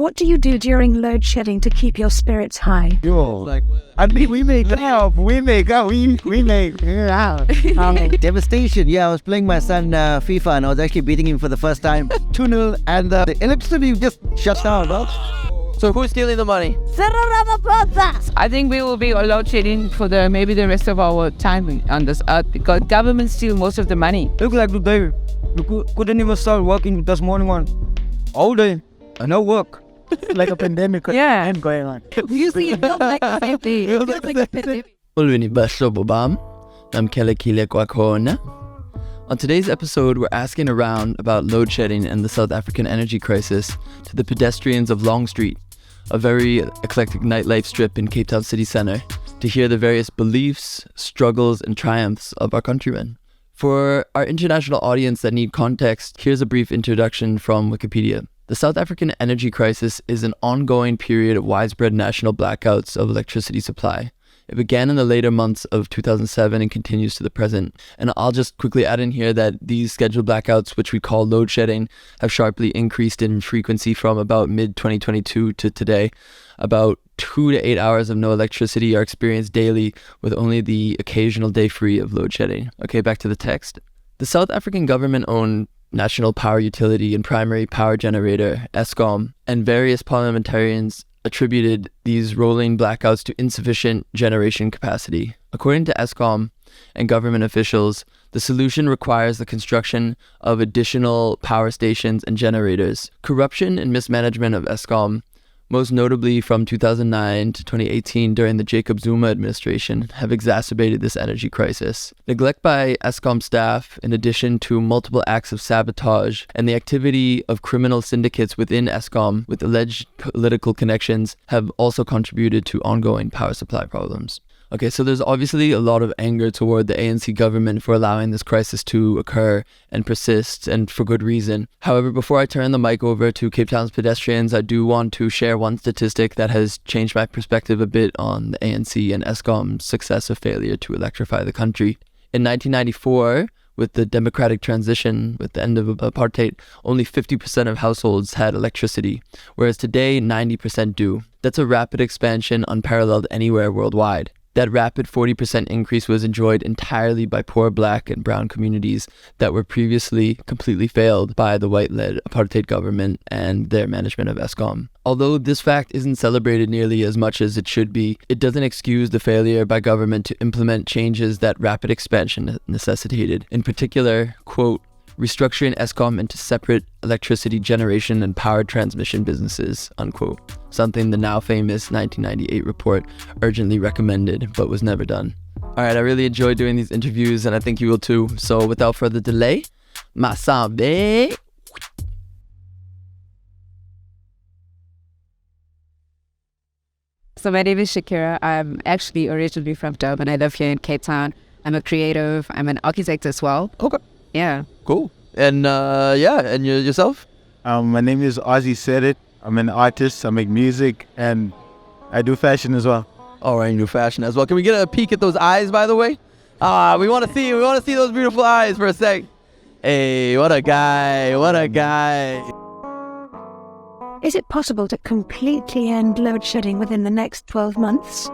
What do you do during load shedding to keep your spirits high? I mean, we make out. Devastation. Yeah, I was playing my son FIFA and I was actually beating him for the first time. 2-0 and the electricity just shut down. So who's stealing the money? I think we will be load shedding for maybe the rest of our time on this earth because government steal most of the money. Look like today, we couldn't even start working this morning all day. No work. Like a pandemic and going on. Usually it feels like the same thing. It feels like a pandemic. I'm Khayelitsha kwakhona. On today's episode, we're asking around about load shedding and the South African energy crisis to the pedestrians of Long Street, a very eclectic nightlife strip in Cape Town city centre, to hear the various beliefs, struggles and triumphs of our countrymen. For our international audience that need context, here's a brief introduction from Wikipedia. The South African energy crisis is an ongoing period of widespread national blackouts of electricity supply. It began in the later months of 2007 and continues to the present. And I'll just quickly add in here that these scheduled blackouts, which we call load shedding, have sharply increased in frequency from about mid-2022 to today. About 2 to 8 hours of no electricity are experienced daily, with only the occasional day free of load shedding. Okay, back to the text. The South African government-owned national power utility and primary power generator, Eskom, and various parliamentarians attributed these rolling blackouts to insufficient generation capacity. According to Eskom and government officials, the solution requires the construction of additional power stations and generators. Corruption and mismanagement of Eskom, most notably from 2009 to 2018 during the Jacob Zuma administration, have exacerbated this energy crisis. Neglect by Eskom staff, in addition to multiple acts of sabotage and the activity of criminal syndicates within Eskom with alleged political connections, have also contributed to ongoing power supply problems. Okay, so there's obviously a lot of anger toward the ANC government for allowing this crisis to occur and persist, and for good reason. However, before I turn the mic over to Cape Town's pedestrians, I do want to share one statistic that has changed my perspective a bit on the ANC and Eskom's success or failure to electrify the country. In 1994, with the democratic transition, with the end of apartheid, only 50% of households had electricity, whereas today 90% do. That's a rapid expansion unparalleled anywhere worldwide. That rapid 40% increase was enjoyed entirely by poor black and brown communities that were previously completely failed by the white-led apartheid government and their management of Eskom. Although this fact isn't celebrated nearly as much as it should be, it doesn't excuse the failure by government to implement changes that rapid expansion necessitated. In particular, quote, restructuring Eskom into separate electricity generation and power transmission businesses, unquote. Something the now famous 1998 report urgently recommended, but was never done. Alright, I really enjoyed doing these interviews, and I think you will too. So without further delay, Masambe. So my name is Shakira. I'm actually originally from Durban. I live here in Cape Town. I'm a creative. I'm an architect as well. Okay. Yeah. Cool. And and yourself? My name is Ozzy Said It. I'm an artist. I make music and I do fashion as well. All right, you do fashion as well. Can we get a peek at those eyes, by the way? We want to see those beautiful eyes for a sec. Hey, what a guy! What a guy! Is it possible to completely end load shedding within the next 12 months?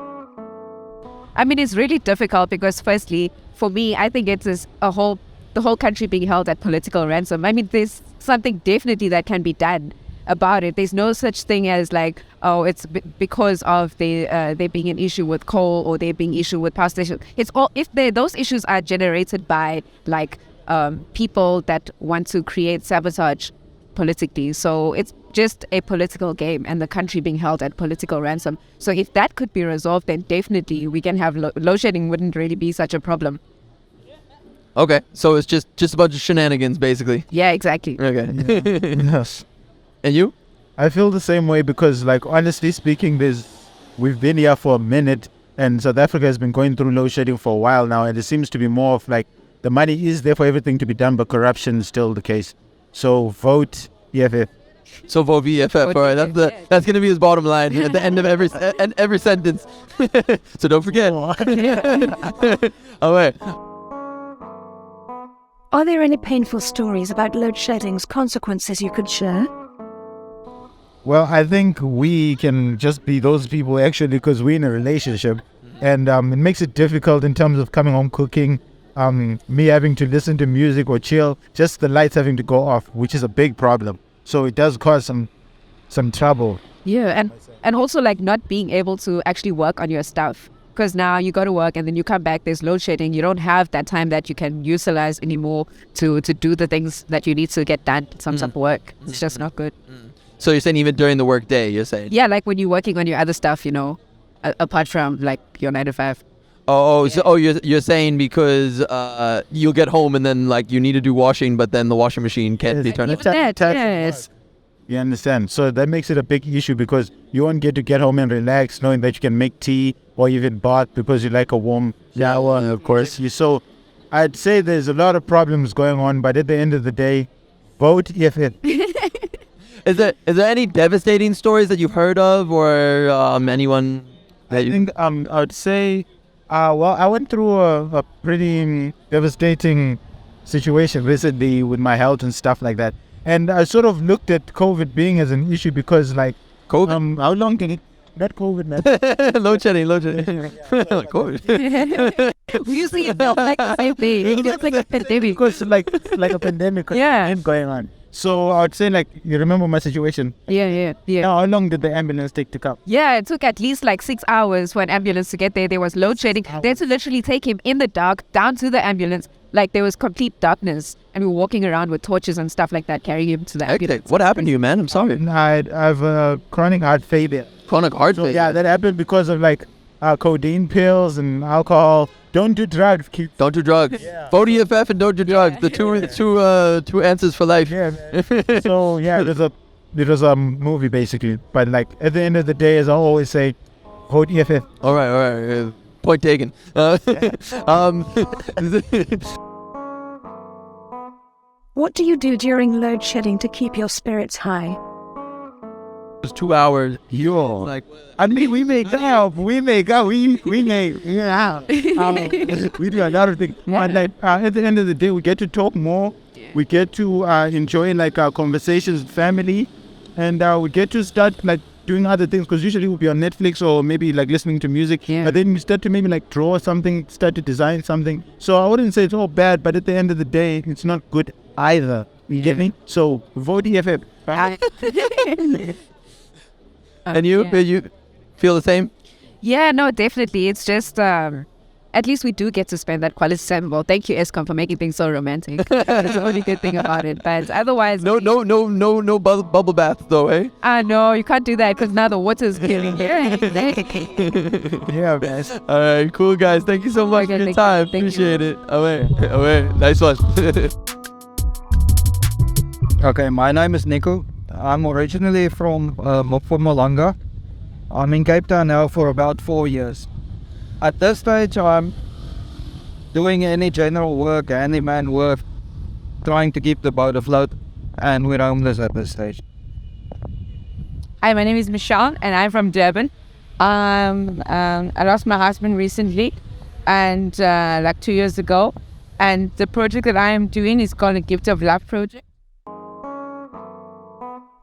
I mean, it's really difficult because firstly, for me, I think it's the whole country being held at political ransom. I mean, there's something definitely that can be done about it. There's no such thing as like, oh, it's because of there being an issue with coal or there being issue with power stations. It's all if those issues are generated by like people that want to create sabotage politically. So it's just a political game and the country being held at political ransom. So if that could be resolved, then definitely we can have load shedding wouldn't really be such a problem. Okay, so it's just a bunch of shenanigans, basically. Yeah, exactly. Okay. Yes. And you? I feel the same way because, like, honestly speaking, we've been here for a minute and South Africa has been going through load shedding for a while now, and it seems to be more of like the money is there for everything to be done, but corruption is still the case. So vote EFF. So vote VFF. All right, that's gonna be his bottom line at the end of every sentence. So don't forget. All right. Are there any painful stories about load shedding's consequences you could share? Well, I think we can just be those people actually because we're in a relationship, and it makes it difficult in terms of coming home cooking, me having to listen to music or chill, just the lights having to go off, which is a big problem. So it does cause some trouble. Yeah, and also like not being able to actually work on your stuff. Because now you go to work and then you come back, there's load shedding. You don't have that time that you can utilize anymore to do the things that you need to get done in terms of work. It's just not good. So you're saying even during the work day, you're saying? Yeah, like when you're working on your other stuff, you know, apart from like your 9 to 5. You're saying because you'll get home and then like you need to do washing, but then the washing machine can't be turned on. Even that, yes. You understand? So that makes it a big issue because you won't get home and relax knowing that you can make tea or even bath because you like a warm shower. Of course. So I'd say there's a lot of problems going on, but at the end of the day, vote EFF. Is there any devastating stories that you've heard of or anyone that I think I would say, I went through a pretty devastating situation recently with my health and stuff like that. And I sort of looked at COVID being as an issue because like, COVID? how long can it, not COVID, man. load shedding. COVID. Usually it felt like the same thing. It's like a pandemic. Because like a pandemic going on. So I would say like, you remember my situation? Yeah. Now, how long did the ambulance take to come? Yeah, it took at least like 6 hours for an ambulance to get there. There was load shedding. They had to literally take him in the dark down to the ambulance. Like there was complete darkness and we were walking around with torches and stuff like that, carrying him to the ambulance. What happened to you, man? I'm sorry. I have a chronic heart failure. Chronic heart failure? Yeah, that happened because of like codeine pills and alcohol. Don't do drugs, kids. Don't do drugs. Yeah. Vote EFF and don't do drugs. The two answers for life. Yeah, man. So yeah, it was a movie basically. But like at the end of the day, as I always say, vote EFF. All right. Point taken. What do you do during load shedding to keep your spirits high? It's 2 hours. Like, I mean, we make out. We do a lot of things. But like at the end of the day, we get to talk more. We get to enjoy like our conversations with family, and we get to start like doing other things because usually we'll be on Netflix or maybe like listening to music. Yeah. But then we start to maybe like draw something, start to design something. So I wouldn't say it's all bad, but at the end of the day, it's not good either. You get me? So vote EFF. And you feel the same? Yeah, no, definitely. It's just, at least we do get to spend that quality time. Well, thank you, ESCOM, for making things so romantic. That's the only good thing about it. But otherwise... No bubble bath though, eh? No, you can't do that because now the water's killing you. Yeah, guys. All right, cool, guys. Thank you so much for your time. Appreciate it. Away. Nice one. Okay, my name is Nico. I'm originally from Mpumalanga. I'm in Cape Town now for about 4 years. At this stage, I'm doing any general work, handyman work, trying to keep the boat afloat, and we're homeless at this stage. Hi, my name is Michelle, and I'm from Durban. I lost my husband recently, and like 2 years ago. And the project that I am doing is called a Gift of Love project.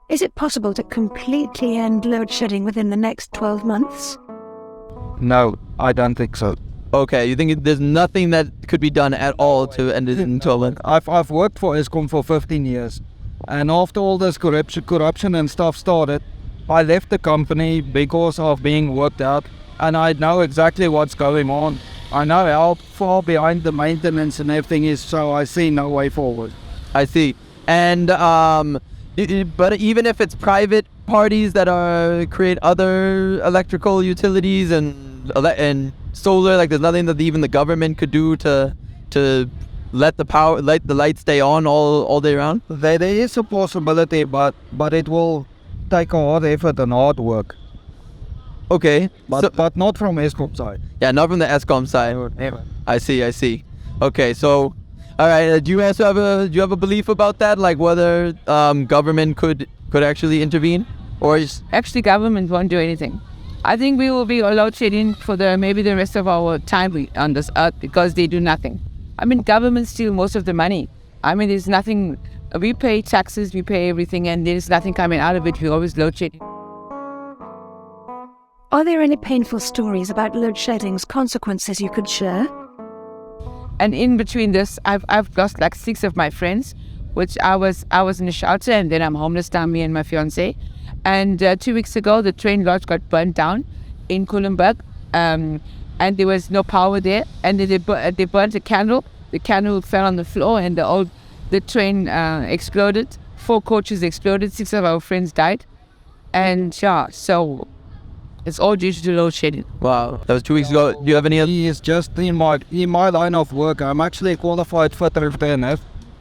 Is it possible to completely end load shedding within the next 12 months? No, I don't think so. Okay, you think there's nothing that could be done at all to end it in 12 months? I've worked for ESCOM for 15 years, and after all this corruption and stuff started, I left the company because of being worked out, and I know exactly what's going on. I know how far behind the maintenance and everything is, so I see no way forward. I see. And but even if it's private parties that create other electrical utilities and solar, like there's nothing that even the government could do to let the lights stay on all day round? There is a possibility, but it will take a hard effort and hard work. Okay. But not from ESCOM side. Yeah, not from the ESCOM side. Never. I see. Okay, so all right. Do you have a belief about that, like whether government could actually intervene, or is Actually, government won't do anything. I think we will be load shedding for maybe the rest of our time on this earth because they do nothing. I mean, governments steal most of the money. I mean, there's nothing we pay taxes, we pay everything, and there's nothing coming out of it. We always load shedding. Are there any painful stories about load shedding's consequences you could share? And in between this, I've lost like 6 of my friends, which I was in a shelter, and then I'm homeless now, me and my fiancé. And 2 weeks ago, the train lodge got burnt down in Kulenburg, and there was no power there. And then they burnt a candle. The candle fell on the floor, and the train exploded. 4 coaches exploded. 6 of our friends died, and yeah, so it's all due to load shedding. Wow, that was 2 weeks ago. Do you have any other? He is just in my line of work. I'm actually a qualified fitter trainer,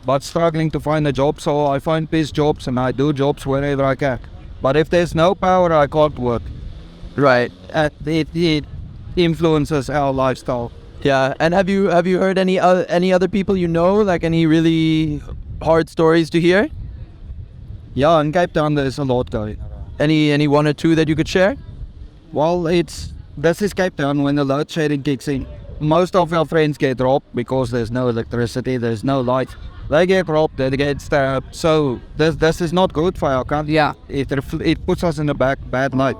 but struggling to find a job. So I find these jobs and I do jobs wherever I can. But if there's no power, I can't work. Right. It influences our lifestyle. Yeah. And have you heard any other people you know, like any really hard stories to hear? Yeah, in Cape Town there's a lot going around. Any 1 or 2 that you could share? Well, this is Cape Town when the load shedding kicks in. Most of our friends get robbed because there's no electricity, there's no light. They get robbed, they get stabbed. So this is not good for our country. Yeah. It puts us in a bad light.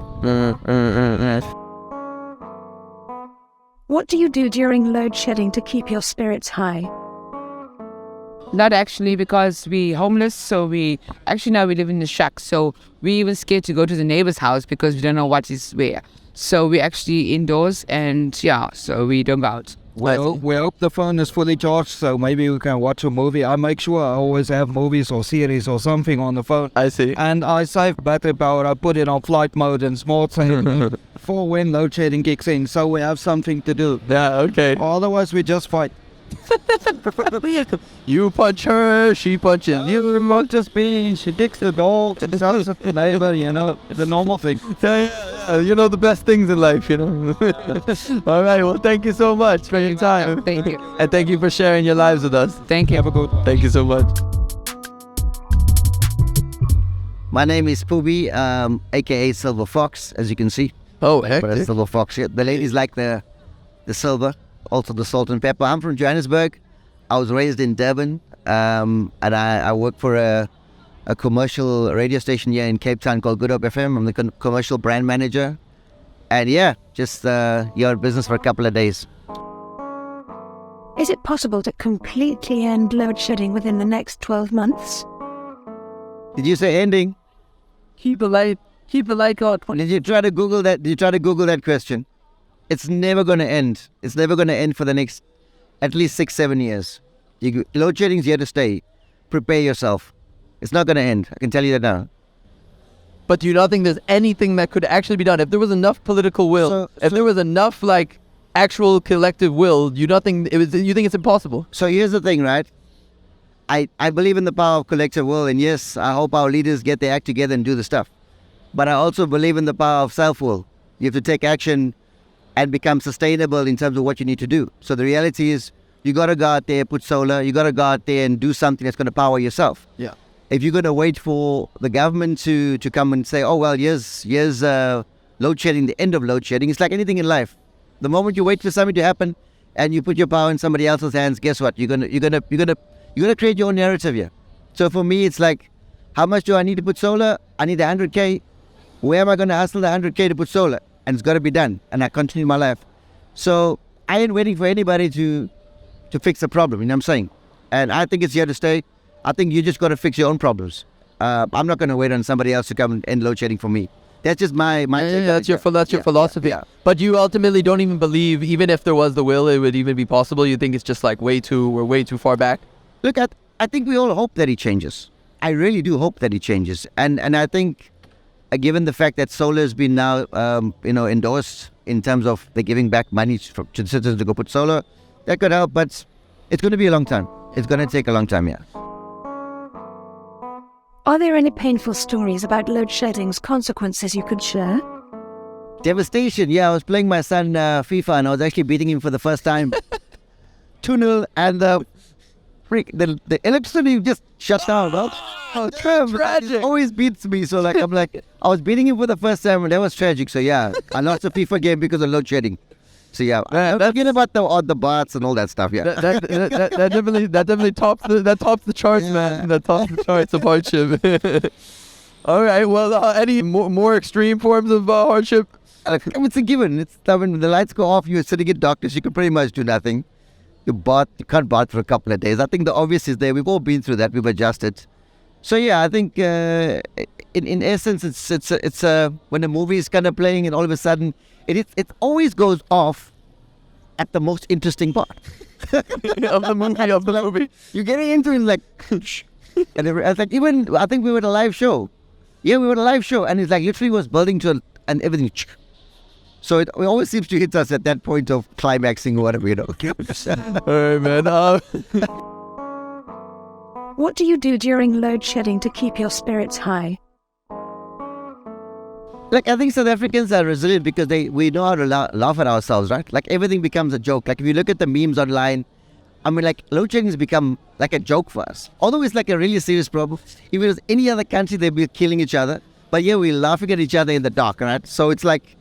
What do you do during load shedding to keep your spirits high? Not actually, because we homeless, so now we live in the shack, so we even scared to go to the neighbor's house because we don't know what is where. So we actually indoors, and yeah, so we don't go out. We hope the phone is fully charged, so maybe we can watch a movie. I make sure I always have movies or series or something on the phone. I see. And I save battery power. I put it on flight mode and smart saving for when load shedding kicks in, so we have something to do. Yeah, okay. Otherwise, we just fight. You punch her, she punches you. You might just be, she dicks the dog, and sounds of the neighbor, it's a normal thing. Yeah. You know the best things in life, All right, well, thank you so much for your time. Thank you. And thank you for sharing your lives with us. Thank you. Have a good one. Thank you so much. My name is Pubi, aka Silver Fox, as you can see. Oh, heck. But a Silver Fox. Yeah, the ladies like the silver, also the salt and pepper. I'm from Johannesburg. I was raised in Durban, and I work for a commercial radio station here in Cape Town called Good Hope FM. I'm the commercial brand manager. And yeah, just here in business for a couple of days. Is it possible to completely end load shedding within the next 12 months? Did you say ending? Keep the light on. Did you try to Google that? Did you try to Google that question? It's never going to end. It's never going to end for the next at least 6-7 years. Load shedding is here to stay. Prepare yourself. It's not going to end. I can tell you that now. But do you not think there's anything that could actually be done? If there was enough political will, if there was enough actual collective will, you think it's impossible? So here's the thing, right? I believe in the power of collective will, and yes, I hope our leaders get their act together and do the stuff. But I also believe in the power of self-will. You have to take action and become sustainable in terms of what you need to do. So the reality is, you got to go out there, put solar, you got to go out there and do something that's going to power yourself. Yeah. If you're going to wait for the government to come and say, oh, well, here's load shedding, the end of load shedding, it's like anything in life. The moment you wait for something to happen and you put your power in somebody else's hands, guess what? You're gonna create your own narrative here. So for me, it's like, how much do I need to put solar? I need 100K. Where am I going to hustle the 100K to put solar? And it's got to be done. And I continue my life. So I ain't waiting for anybody to fix the problem, you know what I'm saying? And I think it's here to stay. I think you just got to fix your own problems. I'm not going to wait on somebody else to come and end load shedding for me. That's just my that's your philosophy. Yeah. But you ultimately don't even believe, even if there was the will, it would even be possible. You think it's just like we're way too far back? Look, I think we all hope that he changes. I really do hope that he changes. And I think, given the fact that solar has been now, endorsed in terms of the giving back money to the citizens to go put solar, that could help. But it's going to be a long time. It's going to take a long time, yeah. Are there any painful stories about load shedding's consequences you could share? Devastation. Yeah, I was playing my son FIFA, and I was actually beating him for the first time. 2-0, and the electricity just shut down. Oh, tragic. It always beats me. So I was beating him for the first time, and that was tragic. So yeah, I lost the FIFA game because of load shedding. So yeah, Man, don't forget about the baths and all that stuff. Yeah. That definitely tops the charts, man. That tops the charts of hardship. All right. Well, any more extreme forms of hardship? It's a given. When the lights go off, you're sitting in darkness. You can pretty much do nothing. You can't bath for a couple of days. I think the obvious is there. We've all been through that. We've adjusted. So yeah, I think in essence, it's when a movie is kind of playing and all of a sudden it always goes off at the most interesting part of the movie. You're getting into it like, and I think we were at a live show. Yeah, we were at a live show, and it's like literally was building to and everything. So it always seems to hit us at that point of climaxing or whatever, All right, man. What do you do during load shedding to keep your spirits high? Like, I think South Africans are resilient because we know how to laugh at ourselves, right? Like, everything becomes a joke. Like, if you look at the memes online, I mean, like, load shedding has become like a joke for us. Although it's like a really serious problem. If it was any other country, they'd be killing each other. But yeah, we're laughing at each other in the dark, right? So it's like,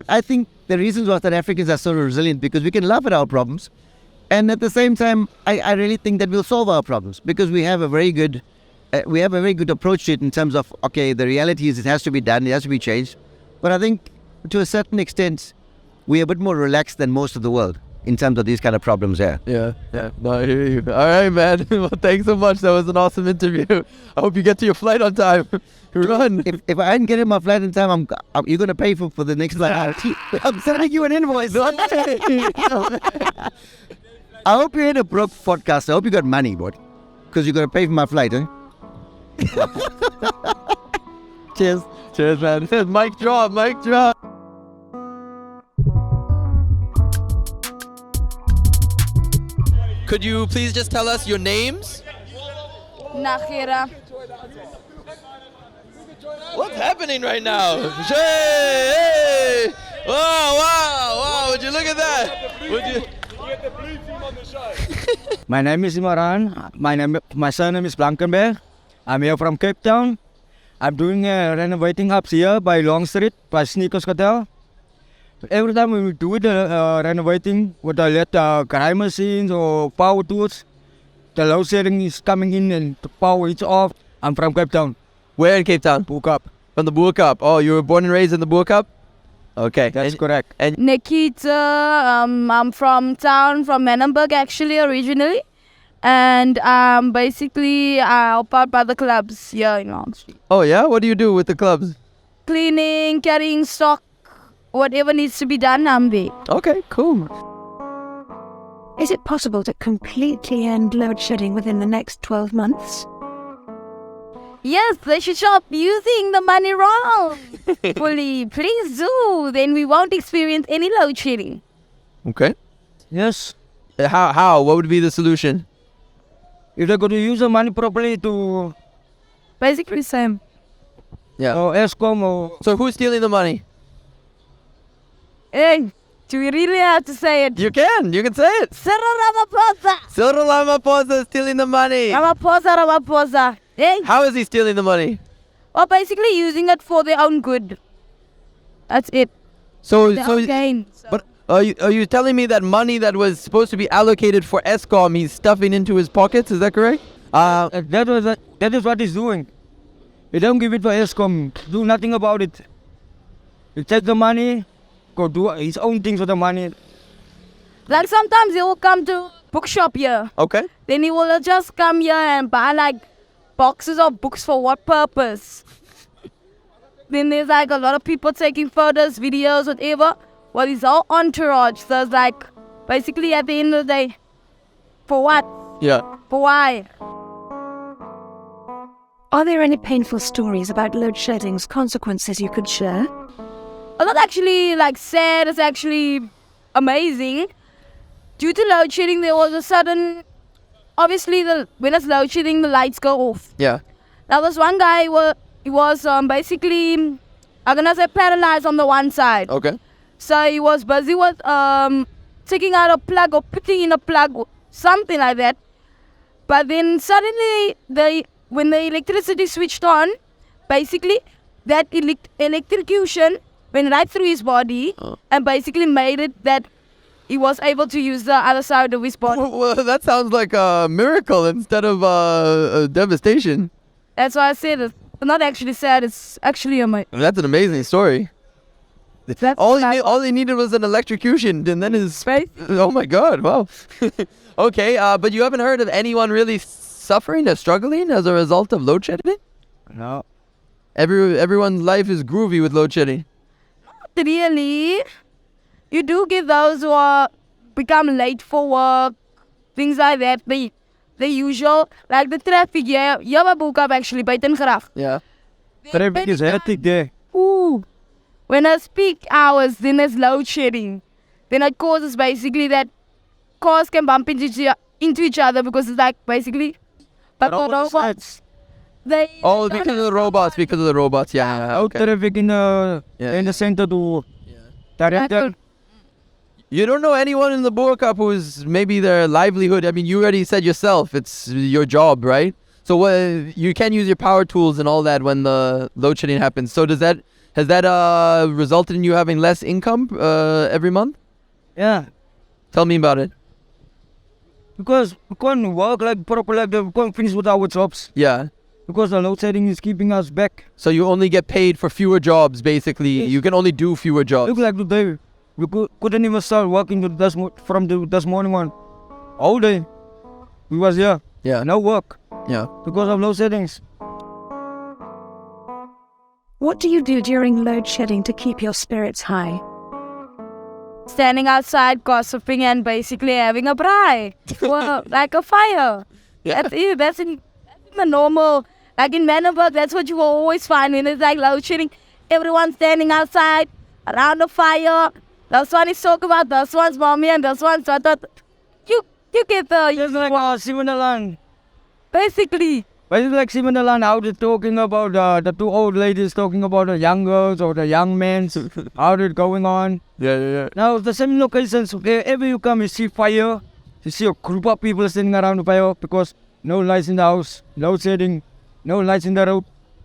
I think the reasons why South Africans are so resilient because we can laugh at our problems. And at the same time, I really think that we'll solve our problems because we have a very good approach to it in terms of, okay, the reality is it has to be done, it has to be changed. But I think to a certain extent, we're a bit more relaxed than most of the world in terms of these kind of problems here. Yeah. No, I hear you. All right, man. Well, thanks so much. That was an awesome interview. I hope you get to your flight on time. Run. If I didn't get in my flight in time, you're going to pay for the next flight. I'm sending you an invoice. I hope you had a broke podcast. I hope you got money, boy. Because you're going to pay for my flight, eh? Cheers. Cheers, man. Mic drop. Could you please just tell us your names? Nagira. What's happening right now? Hey! Wow! Would you look at that? My name is Imran. My surname is Blankenberg. I'm here from Cape Town. I'm doing renovating up here by Long Street, by Sneakers Hotel. Every time when we do it, renovating with the crime machines or power tools, the load shedding is coming in and the power is off. I'm from Cape Town. Where in Cape Town? Bokaap. From the Bokaap. Oh, you were born and raised in the Bokaap? Okay. That's correct. And Nikita, I'm from Manenberg actually originally. And basically I help out by the clubs here in Long Street. Oh yeah? What do you do with the clubs? Cleaning, carrying stock, whatever needs to be done, I'm there. Okay, cool. Is it possible to completely end load shedding within the next 12 months? Yes, they should stop using the money wrong. Fully, please do. Then we won't experience any load shedding. Okay. Yes. How? What would be the solution? If they're going to use the money properly to Basically same. Yeah. Eskom or... So who's stealing the money? Hey, do we really have to say it? You can say it. Cyril Ramaphosa. Cyril Ramaphosa is stealing the money. Ramaphosa. Hey. How is he stealing the money? Well, basically using it for their own good. That's it. Their own gain. But are you telling me that money that was supposed to be allocated for Eskom, he's stuffing into his pockets? Is that correct? That is what he's doing. He don't give it for Eskom. Do nothing about it. He take the money, go do his own things with the money. Like sometimes he will come to bookshop here. Okay. Then he will just come here and buy like boxes of books for what purpose? Then there's like a lot of people taking photos, videos, whatever. Well, it's all entourage. So it's like, basically at the end of the day, for what? Yeah. For why? Are there any painful stories about load shedding's consequences you could share? Well, not actually like sad, it's actually amazing. Due to load shedding, there was a sudden, obviously when it's load shedding, the lights go off. Yeah. Now this one guy, he was basically, I'm gonna say paralyzed on the one side. Okay. So he was busy with taking out a plug or putting in a plug, something like that. But then suddenly, when the electricity switched on, basically that electrocution went right through his body and basically made it that he was able to use the other side of his body. Well, that sounds like a miracle instead of a devastation. That's why I said it's not actually sad. It's actually That's an amazing story. That's All he needed was an electrocution, and then his space. Oh my God! Wow. Okay, but you haven't heard of anyone really suffering or struggling as a result of load shedding? No. Everyone's life is groovy with load shedding. Really, you do get those who are become late for work, things like that. The usual, like the traffic. Yeah, my Bokaap actually buiten graag. Yeah. Traffic is hectic there. Ooh. When it's peak hours, then there's load shedding. Then it causes basically that cars can bump into each other because it's like basically. But for robots, they. Oh, because of the robots. Because of the robots. Yeah. Okay. Traffic in the center to direct them. You don't know anyone in the Bokaap who's maybe their livelihood. I mean, you already said yourself, it's your job, right? So you can use your power tools and all that when the load shedding happens. So has that resulted in you having less income every month? Yeah, Tell me about it. because we can't work like proper, like we can't finish with our jobs. Yeah. Because the load shedding is keeping us back. So you only get paid for fewer jobs, basically. Yes. You can only do fewer jobs. Look like today, we couldn't even start working from this morning on. All day, we was here. Yeah. No work Yeah. because of load sheddings. What do you do during load shedding to keep your spirits high? Standing outside gossiping and basically having a braai. Well, like a fire. Yeah. That's in the normal. Like in Manenberg, that's what you will always find when it's like load shedding. Everyone standing outside around the fire. This one is talking about this one's mommy and this one's what. You get the. Just like Mpumalanga. Basically. But it's like Mpumalanga, how they're talking about the two old ladies talking about the young girls or the young men, how they're going on. Yeah. Now, the same locations, wherever you come, you see fire. You see a group of people standing around the fire because no lights in the house, load shedding, no lights in the road,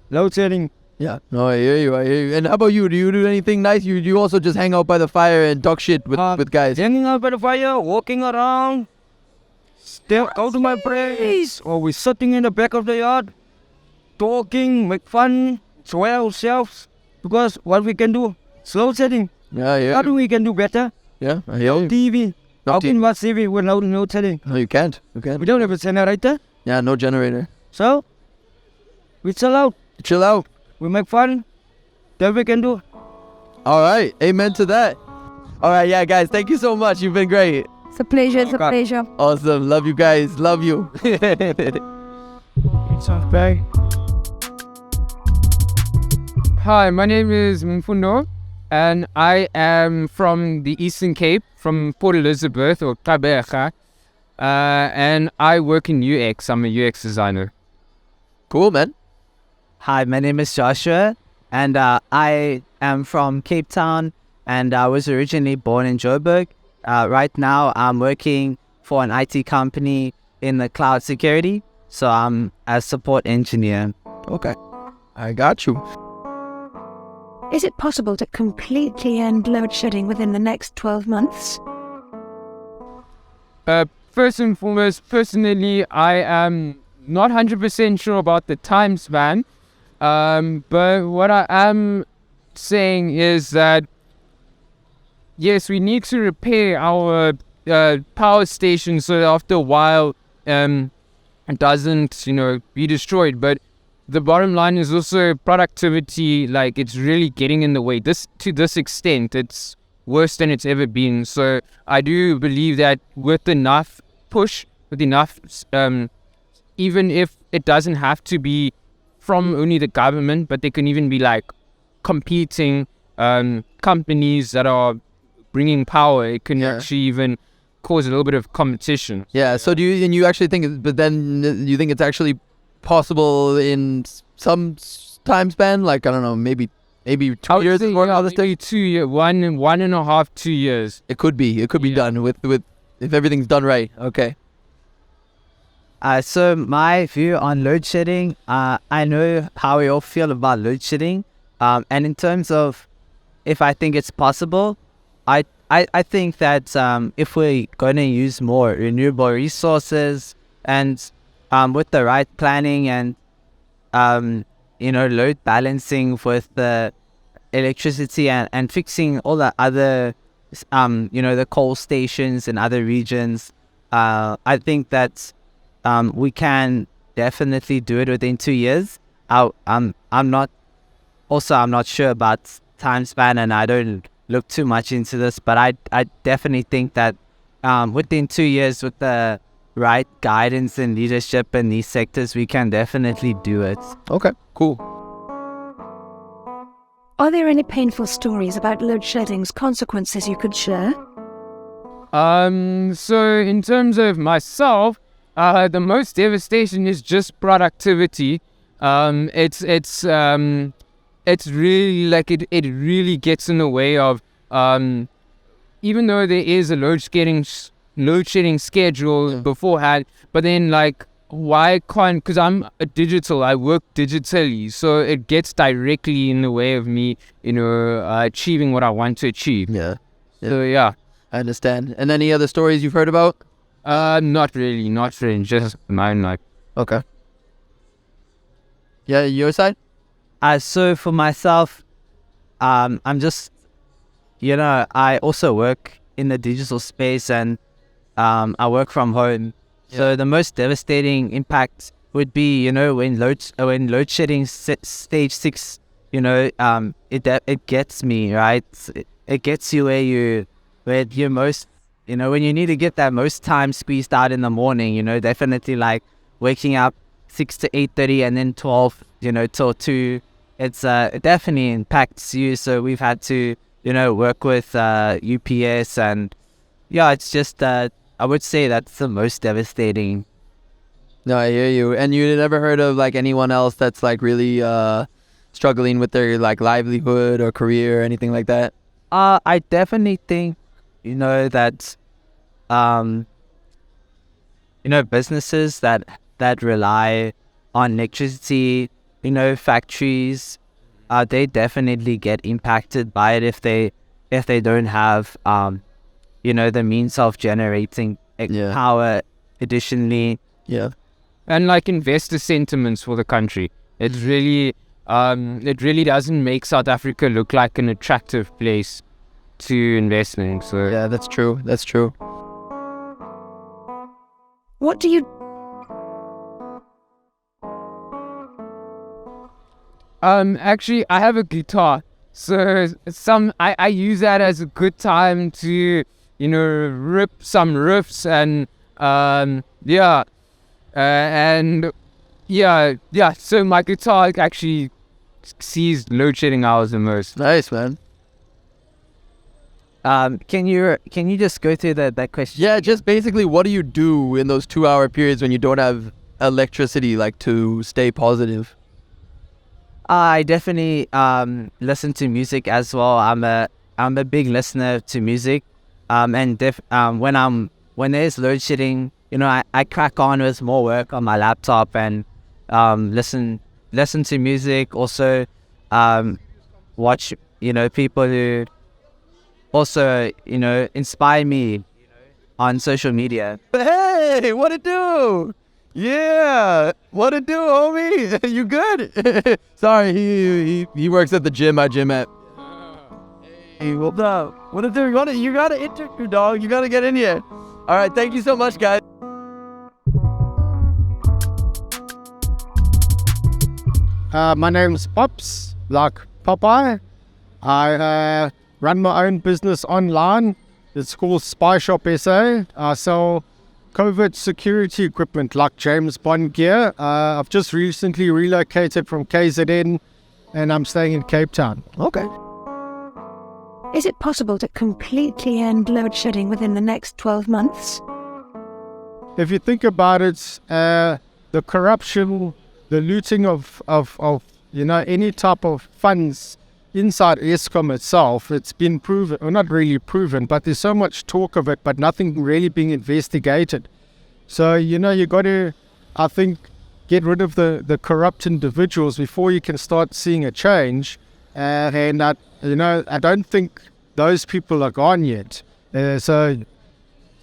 load shedding. Yeah. No, I hear you. And how about you? Do you do anything nice? You also just hang out by the fire and talk shit with guys? Hanging out by the fire, walking around, go to my place, or we're sitting in the back of the yard, talking, make fun, swear ourselves. Because what we can do, slow setting. Yeah. How do we can do better? Yeah, I hear you. TV. No How TV. can we watch TV with no setting? No, you can't. We don't have a generator, Yeah, no generator. so we chill out. Chill out. We make fun. That we can do. All right. Amen to that. All right, yeah, guys. Thank you so much. You've been great. It's a pleasure. It's a Okay. pleasure. Awesome. Love you guys. Love you. It's not bad. Hi, my name is Mfundo, and I am from the Eastern Cape, from Port Elizabeth or Tabeja, and I work in UX. I'm a UX designer. Cool, man. Hi, my name is Joshua, and I am from Cape Town, and I was originally born in Joburg. Right now, I'm working for an IT company in the cloud security, so I'm a support engineer. Okay. I got you. Is it possible to completely end load shedding within the next 12 months? First and foremost, personally, I am not 100% sure about the time span, but what I am saying is that yes, we need to repair our power station so that after a while it doesn't, be destroyed. But the bottom line is also productivity, like it's really getting in the way. To this extent, it's worse than it's ever been. So I do believe that with enough push, with enough, even if it doesn't have to be from only the government, but they can even be like competing companies that are bringing power, it can actually even cause a little bit of competition. Yeah. So you actually think, but then you think it's actually possible in some time span, like I don't know, maybe 2 years or how this thing? 2 years, 1.5, 2 years. It could be done with if everything's done right. Okay. So my view on load shedding, I know how we all feel about load shedding, and in terms of if I think it's possible, I I think that if we're going to use more renewable resources and with the right planning and load balancing with the electricity and fixing all the other the coal stations in other regions, I think that we can definitely do it within 2 years. I'm not sure about time span, and I don't look too much into this, but I definitely think that within 2 years, with the right guidance and leadership in these sectors, we can definitely do it. Okay, cool. Are there any painful stories about load shedding's consequences you could share? So in terms of myself, the most devastation is just productivity. It's really like it really gets in the way of even though there is a load shedding schedule beforehand, but then like why can't, because I work digitally, so it gets directly in the way of me achieving what I want to achieve. Yeah. So yeah, I understand. And any other stories you've heard about? Not really, just mine. Like, okay. Yeah, your side? So for myself, I'm just, I also work in the digital space, and I work from home. Yeah. So the most devastating impact would be, when load shedding stage 6, it gets me, right? It gets you where you're most, when you need to get that most time squeezed out in the morning, definitely like waking up 6 to 8:30 and then 12, till 2. It definitely impacts you. So we've had to, work with UPS, and yeah, it's just I would say that's the most devastating. No, I hear you. And you never heard of like anyone else that's like really struggling with their like livelihood or career or anything like that? I definitely think, that businesses that rely on electricity, factories, they definitely get impacted by it if they don't have the means of generating power additionally. Yeah. And like investor sentiments for the country, it really doesn't make South Africa look like an attractive place to invest in. So yeah, that's true. What do you... Actually, I have a guitar, so I use that as a good time to rip some riffs and so my guitar actually sees load shedding hours the most. Nice, man. Can you just go through that question? Yeah, just basically what do you do in those 2-hour periods when you don't have electricity, like to stay positive? I definitely listen to music as well. I'm a big listener to music. And when there's load shedding, I crack on with more work on my laptop and listen to music. Also, watch people who also inspire me on social media. Hey, what it do? Yeah, what it do, homie? You good? Sorry, he works at the gym I gym at. Hey, what's up? What it do? You gotta interview, dog. You gotta get in here. All right, thank you so much, guys. My name's Pops, like Popeye. I run my own business online. It's called Spy Shop SA. I sell COVID security equipment like James Bond gear. I've just recently relocated from KZN and I'm staying in Cape Town. Okay. Is it possible to completely end load shedding within the next 12 months? If you think about it, the corruption, the looting of any type of funds inside Eskom itself, it's been proven, or not really proven, but there's so much talk of it, but nothing really being investigated. So, you got to, I think, get rid of the corrupt individuals before you can start seeing a change. And I don't think those people are gone yet. So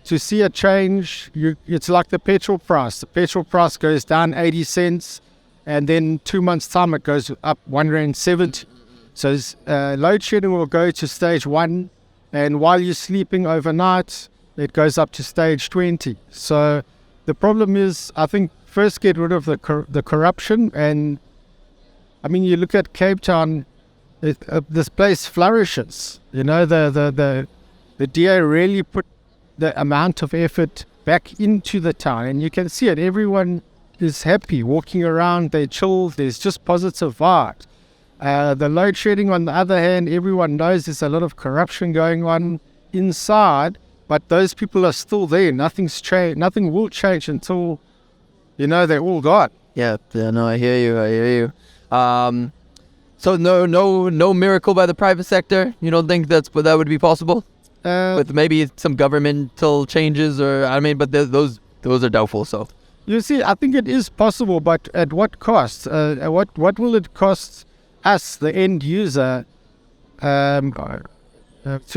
to see a change, it's like the petrol price. The petrol price goes down 80 cents, and then 2 months' time it goes up 170. So load shedding will go to stage 1, and while you're sleeping overnight, it goes up to stage 20. So the problem is, I think, first get rid of the corruption. And I mean, you look at Cape Town, this place flourishes. You know, the DA really put the amount of effort back into the town, and you can see it. Everyone is happy walking around, they chill, there's just positive vibes. The load shedding, on the other hand, everyone knows there's a lot of corruption going on inside, but those people are still there. Nothing's changed. Nothing will change until, they're all gone. Yeah, no, I hear you. So no miracle by the private sector? You don't think that would be possible? With maybe some governmental changes, but those are doubtful. So you see, I think it is possible, but at what cost? What will it cost us, the end user, to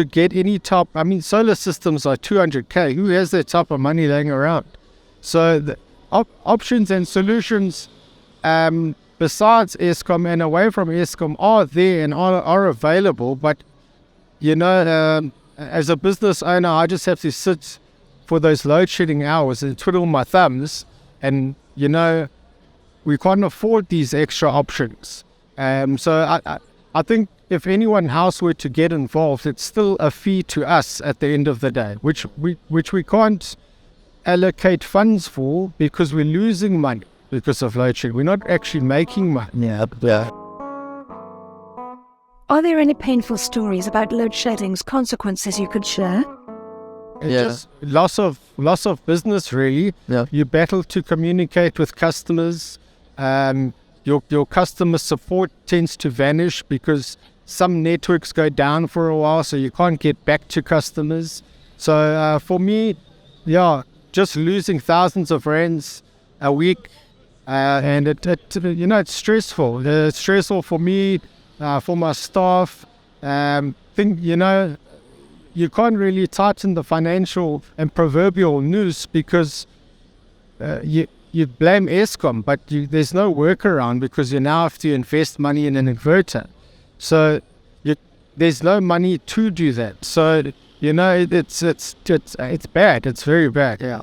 get any type? I mean, solar systems are 200k. Who has that type of money laying around? So the options and solutions, besides Eskom and away from Eskom, are there and are available. But as a business owner, I just have to sit for those load shedding hours and twiddle my thumbs, and we can't afford these extra options. So I think if anyone else were to get involved, it's still a fee to us at the end of the day, which we can't allocate funds for, because we're losing money because of load shedding. We're not actually making money. Yeah. Are there any painful stories about load shedding's consequences you could share? Just loss of business, really. Yeah. You battle to communicate with customers. Your customer support tends to vanish because some networks go down for a while, so you can't get back to customers. So for me, just losing thousands of rands a week, and it's stressful. It's stressful for me, for my staff. You can't really tighten the financial and proverbial noose, because you blame Eskom, but there's no workaround, because you now have to invest money in an inverter. So there's no money to do that. So it's bad. It's very bad. Yeah.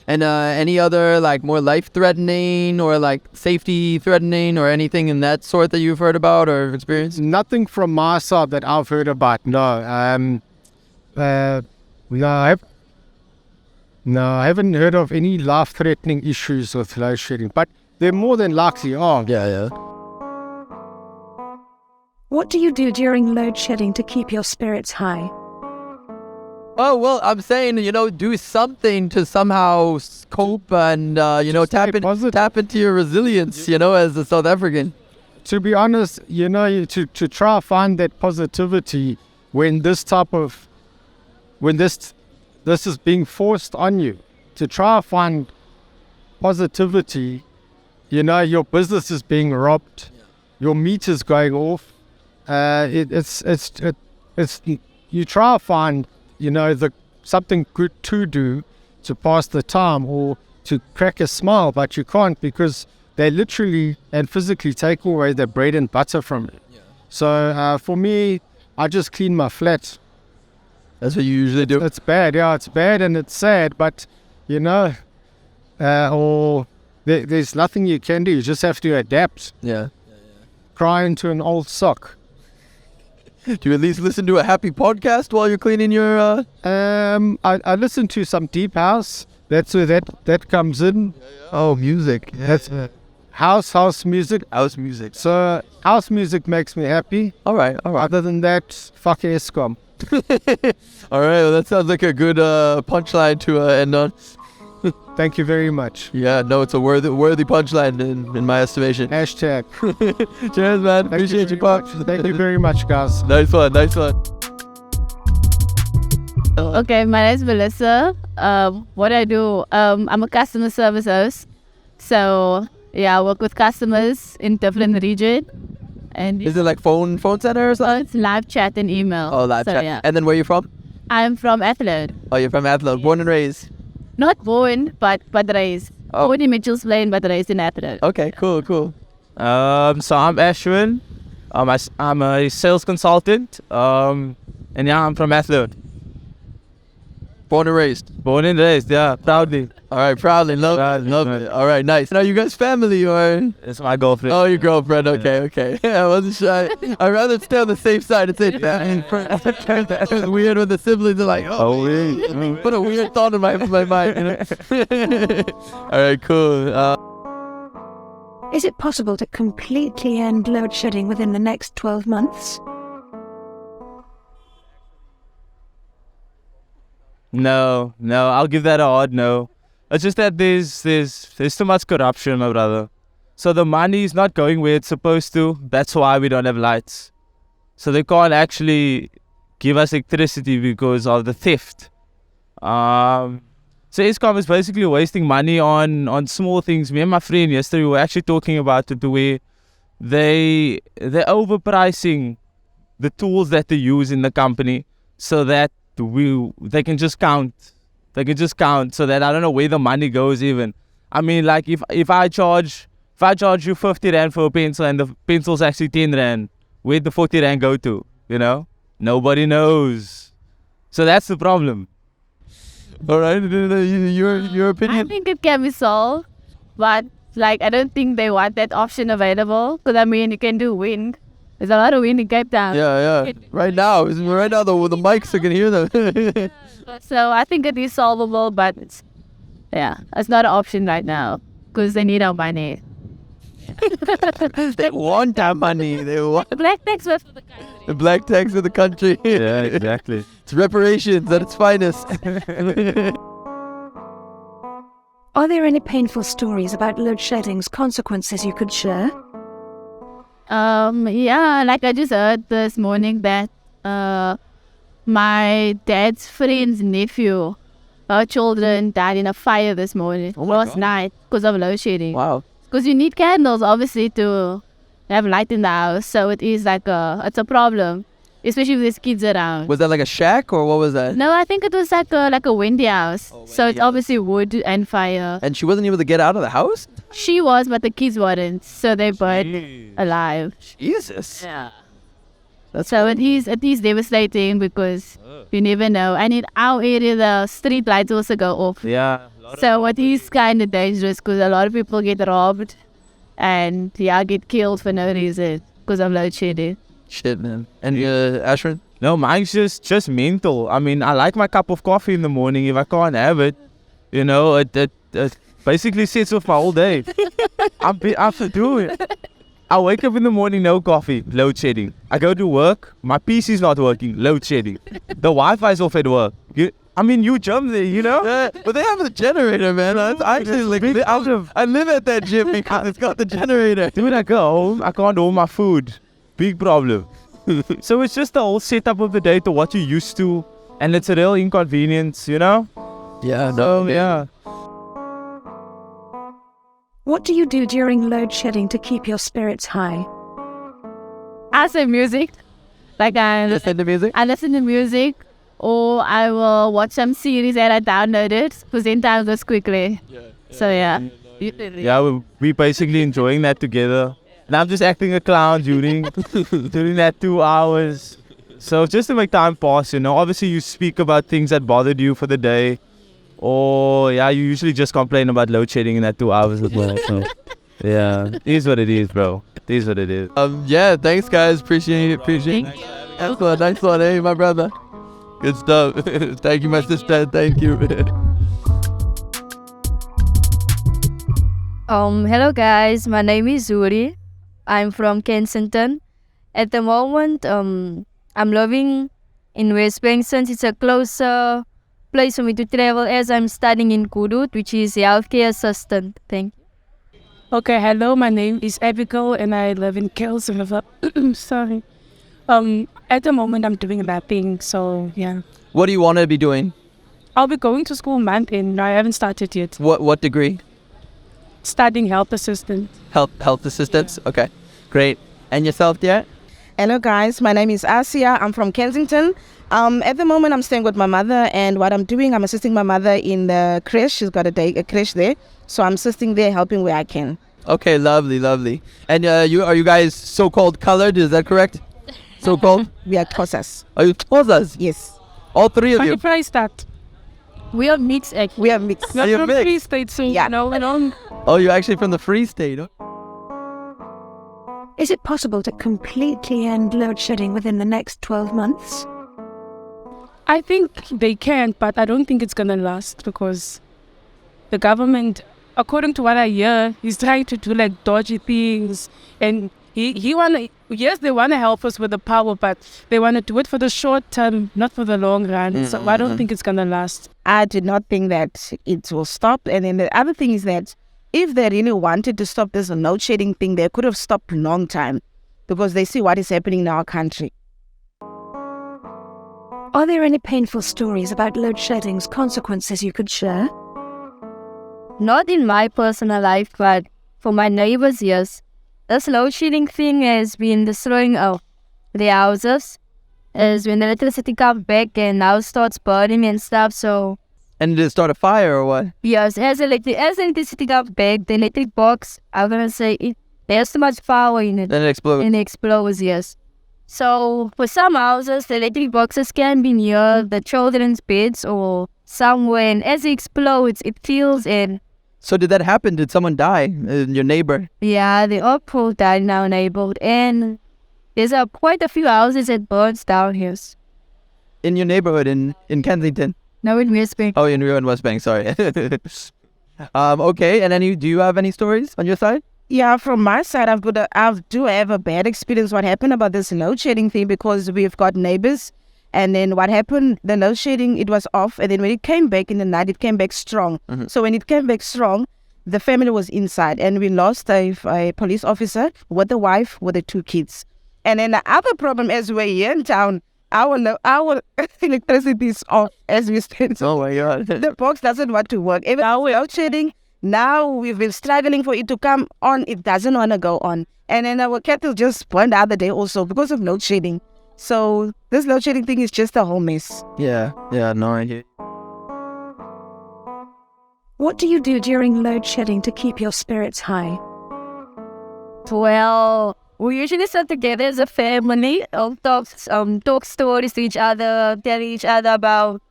And any other more life-threatening or safety-threatening or anything in that sort that you've heard about or experienced? Nothing from my side that I've heard about. No. I haven't heard of any life-threatening issues with load shedding, but there more than likely are. Yeah. What do you do during load shedding to keep your spirits high? Oh, well, I'm saying, do something to somehow cope and, tap into your resilience, as a South African. To be honest, to try to find that positivity when this is being forced on you, to try to find positivity, your business is being robbed, your meter's going off. You try to find something good to do to pass the time or to crack a smile, but you can't, because they literally and physically take away the bread and butter from it. So for me, I just clean my flat. That's what you usually do? It's bad, it's bad and it's sad, but or there's nothing you can do. You just have to adapt. Yeah. Cry into an old sock. Do you at least listen to a happy podcast while you're cleaning your... I listen to some deep house. That's where that comes in. Oh, music. That's house music. House music. So house music makes me happy. All right. Other than that, fuck Eskom. All right, well, that sounds like a good punchline to end on. Thank you very much. Yeah, no, it's a worthy punchline in my estimation. Hashtag. Cheers, man. Appreciate you, Pop. Thank you very much, guys. Nice one. Okay, my name is Melissa. What I do, I'm a customer service host. So, I work with customers in different regions. And Is it like phone center or something? it's live chat and email. Oh, live So, chat. Yeah. And then where you from? I'm from Athlone. Oh, you're from Athlone, born and raised. Not born, but raised. Oh. Born in Mitchell's Plain, but raised in Athlone. Okay, cool. So I'm Ashwin. I'm a sales consultant. And yeah, I'm from Athlone. Born and raised. Born and raised, yeah, proudly. All right, proudly. Love it. All right, nice. Now, you guys family or? It's my girlfriend. Oh, your girlfriend. Okay. I wasn't sure. I'd rather stay on the safe side and say that. It's weird when the siblings are like, put a weird thought in my mind. You know? All right, cool. Is it possible to completely end load shedding within the next 12 months? No, I'll give that a hard no. It's just that there's too much corruption, my brother. So the money is not going where it's supposed to. That's why we don't have lights. So they can't actually give us electricity because of the theft. So Eskom is basically wasting money on small things. Me and my friend yesterday we were actually talking about it, the way they're overpricing the tools that they use in the company so that they can just count. So that I don't know where the money goes even. I mean, like if I charge you 50 rand for a pencil and the pencil's actually 10 rand, where'd the 40 rand go to? You know? Nobody knows. So that's the problem. All right, your opinion? I think it can be solved, but like I don't think they want that option available. Because I mean, you can do wind. There's a lot of wind in Cape Town. Yeah. Right now the mics are gonna hear them. So I think it is solvable, but it's not an option right now because they need our money. They want our money. They want Black tax for the country. the black tax of the country. Yeah, exactly. It's reparations at its finest. Are there any painful stories about load shedding's consequences you could share? Like I just heard this morning that my dad's friend's nephew, her children died in a fire this morning, last night, because of load shedding. Wow. Because you need candles, obviously, to have light in the house. So it is it's a problem, especially if there's kids around. Was that like a shack or what was that? No, I think it was like a windy house. So it's obviously wood and fire. And she wasn't able to get out of the house? She was, but the kids weren't. So they burned alive. Jesus. Yeah. So it is devastating because you never know. And in our area, the street lights also go off. Yeah. So it is kind of dangerous because a lot of people get robbed and get killed for no reason because of load shedding. Shit, man. And Ashwin? No, mine's just mental. I mean, I like my cup of coffee in the morning. If I can't have it, you know, it basically sets off my whole day. I'm doing it. I wake up in the morning, no coffee, load shedding. I go to work, my PC's not working, load shedding. The Wi-Fi's off at work. You jump there, you know? But they have the generator, man. I live at that gym because it's got the generator. Dude, I go home, I can't hold my food. Big problem. So it's just the whole setup of the day to what you're used to. And it's a real inconvenience, you know? Yeah, So, yeah. What do you do during load shedding to keep your spirits high? I say music. Like I Listen to music? I listen to music, or I will watch some series that I downloaded because then time goes quickly. So yeah. Yeah, we're basically enjoying that together. And I'm just acting a clown during that 2 hours. So just to make time pass, you know. Obviously you speak about things that bothered you for the day. Or you usually just complain about load shedding in that 2 hours as well. So yeah, it is what it is, bro. It is what it is. Yeah, thanks guys. Appreciate it. Excellent. Nice one, hey, my brother. Good stuff. Thank you, my sister. Thank you. Hello guys, my name is Zuri. I'm from Kensington. At the moment, I'm living in West Bank since it's a closer place for me to travel as I'm studying in Kudut, which is healthcare assistant. Thank you. Okay, hello, my name is Abigail and I live in Khayelitsha. Sorry. At the moment I'm doing mapping, so yeah. What do you want to be doing? I'll be going to school month in. I haven't started yet. What degree? Studying health assistant. Health assistance? Okay, great. And yourself, dear? Hello guys, my name is Asia. I'm from Kensington. At the moment I'm staying with my mother, and what I'm doing, I'm assisting my mother in the creche. She's got a creche there. So I'm assisting there, helping where I can. Okay, lovely, lovely. And are you guys so-called colored? Is that correct? So-called? We are Xhosas. Are you Xhosas? Yes. All three of you? If I start, we are mixed. We are mixed. we are from Free State, so Yeah. you know. Oh, you're actually from the Free State. Is it possible to completely end load shedding within the next 12 months? I think they can, but I don't think it's gonna last because the government, according to what I hear, is trying to do like dodgy things, and he they wanna help us with the power, but they wanna do it for the short term, not for the long run. So I don't think it's gonna last. I did not think that it will stop. And then the other thing is that if they really wanted to stop this load shedding thing, they could have stopped a long time, because they see what is happening in our country. Are there any painful stories about load shedding's consequences you could share? Not in my personal life, but for my neighbors, yes. This load shedding thing has been destroying their houses. As when the electricity comes back and now starts burning and stuff, so... And did it start a fire or what? Yes, as electricity comes back, the electric box, I'm gonna say, there's too much power in it. Then it explodes. And it explodes, yes. So for some houses, the electric boxes can be near the children's beds or somewhere, and as it explodes, it fills in. So did that happen? Did someone die? Your neighbor? Yeah, they all pulled down in our neighborhood, and there's quite a few houses that burns down here. In your neighborhood in Kensington? No, in West Bank. Oh, you're in West Bank, sorry. Okay, and do you have any stories on your side? Yeah, from my side, I do have a bad experience what happened about this load shedding thing, because we've got neighbors, and then what happened, the load shedding, it was off, and then when it came back in the night, it came back strong. So when it came back strong, the family was inside, and we lost a police officer with the wife, with the 2 kids. And then the other problem is we're here in town, our electricity is off as we stand. Oh my God. The box doesn't want to work. Even now we're load shedding. Now we've been struggling for it to come on. It doesn't want to go on. And then our kettle just burned the other day also because of load shedding. So this load shedding thing is just a whole mess. Yeah, no idea. What do you do during load shedding to keep your spirits high? Well, we usually sit together as a family, talk stories to each other, tell each other about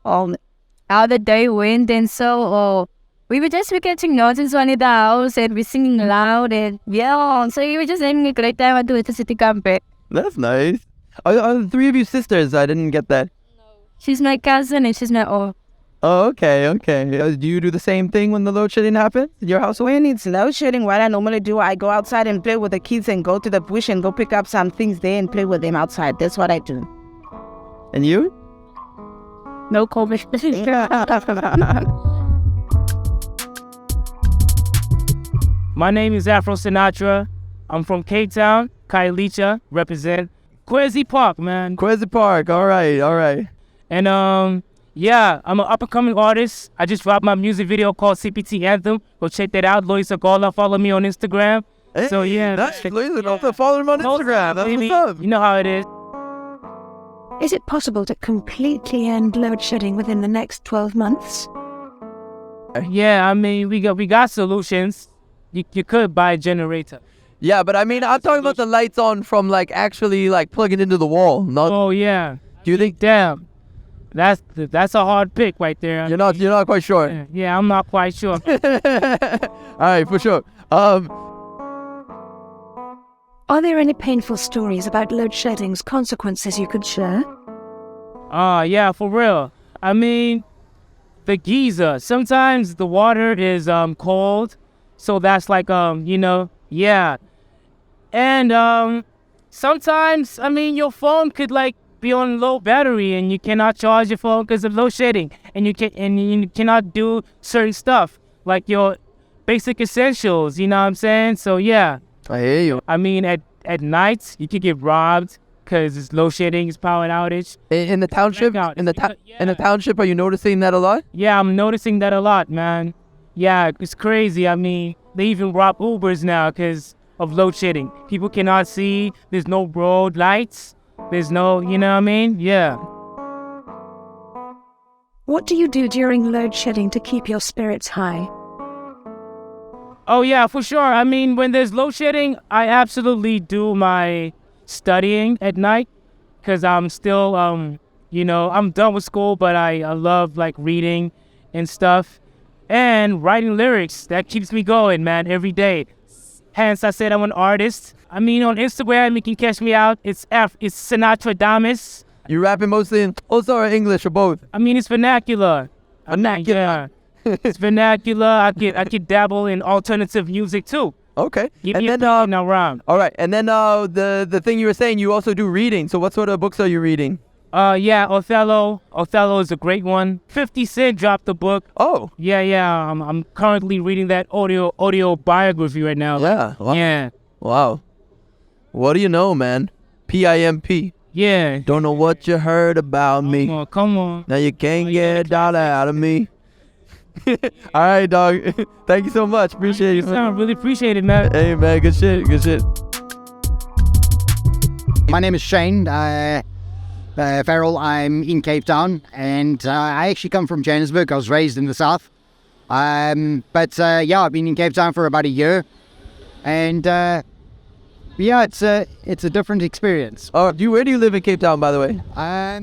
how the day went, and so we were just catching nonsense on in the house, and we're singing loud, and so we were just having a great time until the city come back. That's nice. Are the 3 of you sisters? I didn't get that. She's my cousin and she's my aunt. Oh, okay. Do you do the same thing when the load shedding happens in your house? When it's load shedding, what I normally do, I go outside and play with the kids and go to the bush and go pick up some things there and play with them outside. That's what I do. And you? No comment. My name is Afro Sinatra. I'm from Cape Town, Khayelitsha, represent Kwezi Park, man. Kwezi Park, all right. And yeah, I'm an up-and-coming artist. I just dropped my music video called CPT Anthem. Go check that out. Lois Agola, follow me on Instagram. Hey, so yeah, that's Lois Agola. Follow him on Instagram. That's baby. what's up. You know how it is. Is it possible to completely end load shedding within the next 12 months? Yeah, I mean, we got solutions. You could buy a generator. Yeah, but I mean, I'm talking about the lights on from like actually like plugging into the wall. Not. Oh yeah. Do you think? Damn. That's a hard pick right there. You're not quite sure. Yeah, I'm not quite sure. All right, for sure. Are there any painful stories about load shedding's consequences you could share? Yeah, for real. I mean, the geyser. Sometimes the water is cold, so that's like yeah. And sometimes I mean your phone could like be on low battery and you cannot charge your phone because of load shedding, and you cannot do certain stuff like your basic essentials, you know what I'm saying? So yeah, I hear you. I mean at night you could get robbed because it's load shedding, it's power outage. In the township, in the township, are you noticing that a lot? Yeah, I'm noticing that a lot, man. Yeah, it's crazy. I mean, they even rob Ubers now because of load shedding. People cannot see. There's no road lights. There's no, you know what I mean? Yeah. What do you do during load shedding to keep your spirits high? Oh yeah, for sure. I mean, when there's load shedding, I absolutely do my studying at night because I'm still, I'm done with school, but I love like reading and stuff and writing lyrics. That keeps me going, man, every day. Hence, I said I'm an artist. I mean, on Instagram, you can catch me out. It's Sinatra Damas. You rapping mostly in Xhosa or English or both? I mean, it's vernacular. Yeah. It's vernacular. I could dabble in alternative music too. Okay. And then around. All right. And then the thing you were saying, you also do reading. So what sort of books are you reading? Yeah, Othello. Othello is a great one. 50 Cent dropped the book. Oh. Yeah. I'm currently reading that audio biography right now. Yeah. Wow. Yeah. Wow. What do you know, man? PIMP. Yeah. Don't know what you heard about me. Come on. Now you can't get a dollar out of me. All right, dog. Thank you so much. Appreciate you. I really appreciate it, man. Hey, man. Good shit. My name is Shane Farrell. I'm in Cape Town, and I actually come from Johannesburg. I was raised in the south. I've been in Cape Town for about a year, and it's a different experience. Oh, where do you live in Cape Town, by the way? I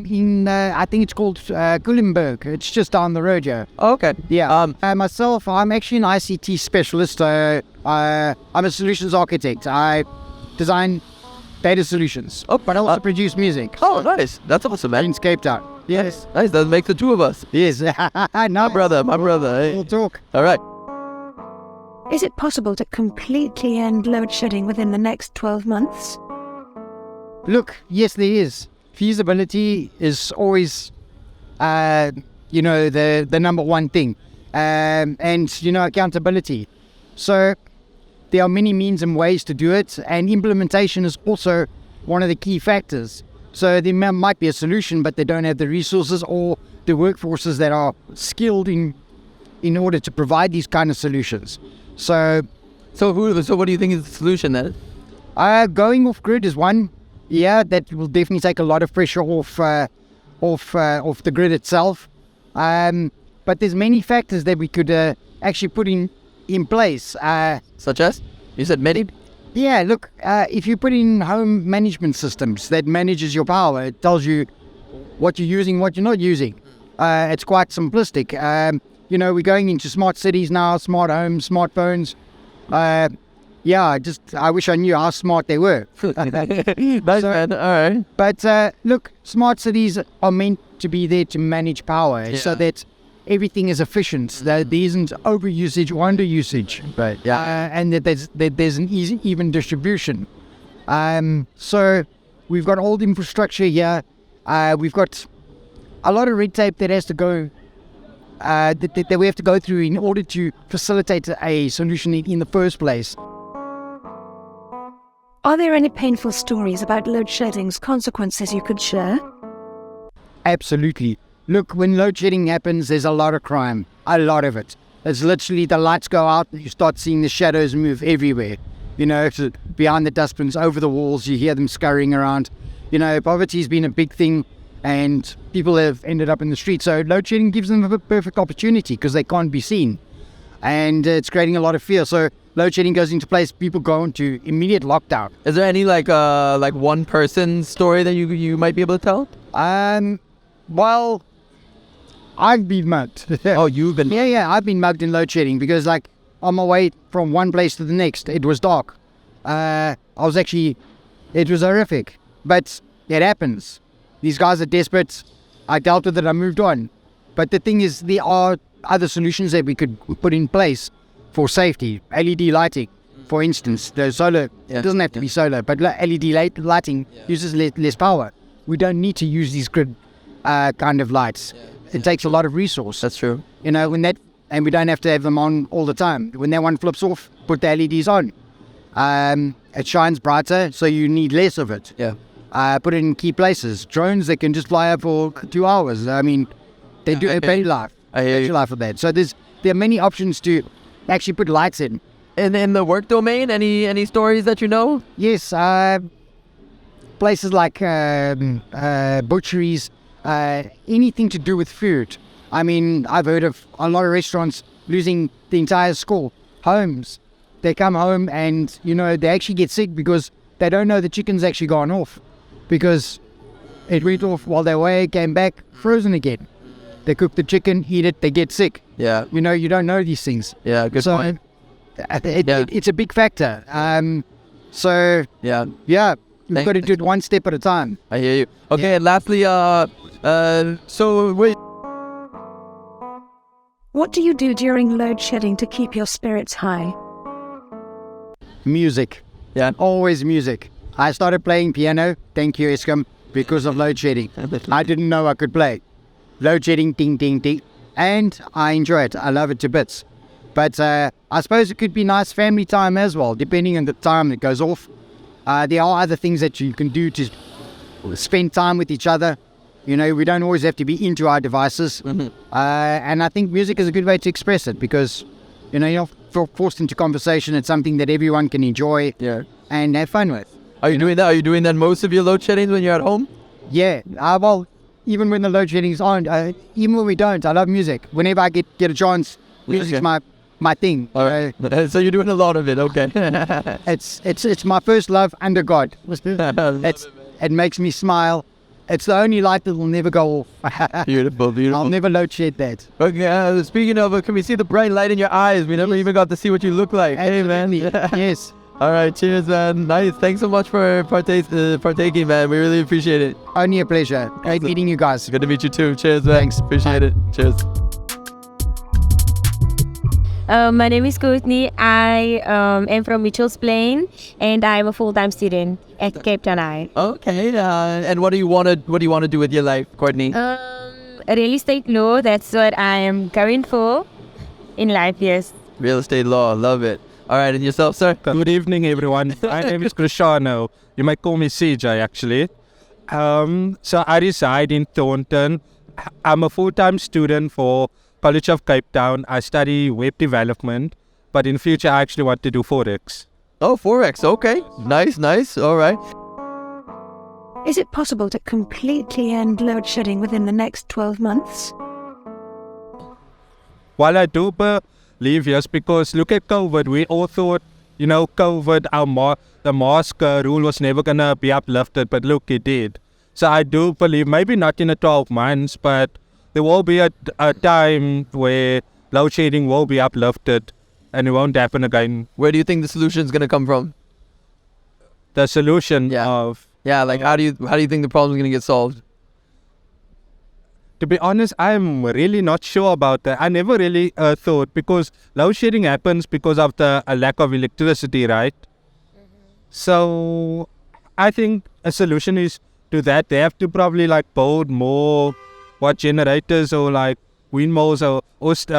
think it's called Kulimberg. It's just down the road here. Oh, okay. Yeah. Myself, I'm actually an ICT specialist. I'm a solutions architect. I design data solutions, but I also produce music. Oh, nice. That's awesome, man. In Cape Town. Yes. Nice. That makes the two of us. Yes. My brother. Hey. We'll talk. All right. Is it possible to completely end load shedding within the next 12 months? Look, yes, there is. Feasibility is always, the number one thing. And accountability. So there are many means and ways to do it, and implementation is also one of the key factors. So there might be a solution, but they don't have the resources or the workforces that are skilled in order to provide these kind of solutions. So what do you think is the solution then? Going off grid is one. Yeah, that will definitely take a lot of pressure off the grid itself. But there's many factors that we could actually put in place. Such as? You said many? Yeah, look, if you put in home management systems that manages your power, it tells you what you're using, what you're not using. It's quite simplistic. We're going into smart cities now, smart homes, smartphones. I wish I knew how smart they were. Nice, man. All right. But look, smart cities are meant to be there to manage power so that everything is efficient, that there isn't overusage or underusage, right? And that there's an even distribution. So we've got old infrastructure here. We've got a lot of red tape that has to go, that we have to go through in order to facilitate a solution in the first place. Are there any painful stories about load shedding's consequences you could share? Absolutely. Look, when load shedding happens, there's a lot of crime. A lot of it. It's literally the lights go out and you start seeing the shadows move everywhere. Behind the dustbins, over the walls, you hear them scurrying around. Poverty's been a big thing and people have ended up in the street. So load shedding gives them a perfect opportunity because they can't be seen. And it's creating a lot of fear. So load shedding goes into place, people go into immediate lockdown. Is there any like one person story that you might be able to tell? Well, I've been mugged. Oh, you've been? Yeah, I've been mugged in load shedding because on my way from one place to the next, it was dark. It was horrific, but it happens. These guys are desperate. I dealt with it, I moved on. But the thing is, there are other solutions that we could put in place for safety. LED lighting, for instance. The solar, it doesn't have to be solar, but LED lighting uses less power. We don't need to use these grid kind of lights. It takes a lot of resource. That's true. And we don't have to have them on all the time. When that one flips off, put the LEDs on. It shines brighter, so you need less of it. Yeah. Put it in key places. Drones that can just fly up for 2 hours. I mean, they do a battery life. I hear you. Life of that. So there are many options to actually put lights in. In the work domain, any stories that you know? Yes, places like butcheries, anything to do with food. I mean, I've heard of a lot of restaurants losing the entire school, homes. They come home and, you know, they actually get sick because they don't know the chicken's actually gone off. Because it went off while they were away, came back, frozen again. They cook the chicken, eat it, they get sick. Yeah. You know, you don't know these things. Yeah, good point. It's a big factor. So, yeah, we've got to do it one step at a time. I hear you. Okay, and lastly, so wait. What do you do during load shedding to keep your spirits high? Music. Yeah. Always music. I started playing piano, thank you Eskom, because of load shedding. I didn't know I could play. Load shedding, ding, ding, ding. And I enjoy it. I love it to bits. But I suppose it could be nice family time as well, depending on the time it goes off. There are other things that you can do to spend time with each other. You know, we don't always have to be into our devices. And I think music is a good way to express it because, you know, you're not forced into conversation. It's something that everyone can enjoy and have fun with. Are you doing that? Are you doing that most of your load shedding when you're at home? Yeah. Well, even when the load shedding is on, even when we don't, I love music. Whenever I get a chance, music's my thing. All right. So you're doing a lot of it, okay. It's my first love under God. It makes me smile. It's the only light that will never go off. Beautiful. I'll never load shed that. Okay, speaking of, can we see the bright light in your eyes? We never even got to see what you look like. Absolutely. Hey, man. Yes. All right, cheers, man. Nice. Thanks so much for partaking, man. We really appreciate it. Only a pleasure. Great meeting you guys. Good to meet you too. Cheers, man. Thanks. Appreciate it. Cheers. My name is Courtney. I am from Mitchell's Plain, and I'm a full-time student at Cape Town High. Okay. And what do you want to do with your life, Courtney? Real estate law. That's what I am going for in life. Yes. Real estate law. Love it. All right, and yourself, sir? Good evening, everyone. My name is Krishano. You might call me CJ, actually. So I reside in Thornton. I'm a full-time student for College of Cape Town. I study web development, but in future I actually want to do Forex. Oh, Forex. Okay. Nice. All right. Is it possible to completely end load shedding within the next 12 months? While I do believe yes, because look at COVID. We all thought, you know, COVID, the mask rule was never going to be uplifted, but look, it did. So I do believe, maybe not in the 12 months, but there will be a time where load shedding will be uplifted and it won't happen again. Where do you think the solution is going to come from? The solution of... Yeah, like how do you think the problem is going to get solved? To be honest, I'm really not sure about that. I never really thought, because load shedding happens because of the lack of electricity, right? So I think a solution is to that. They have to probably like build more generators or like windmills or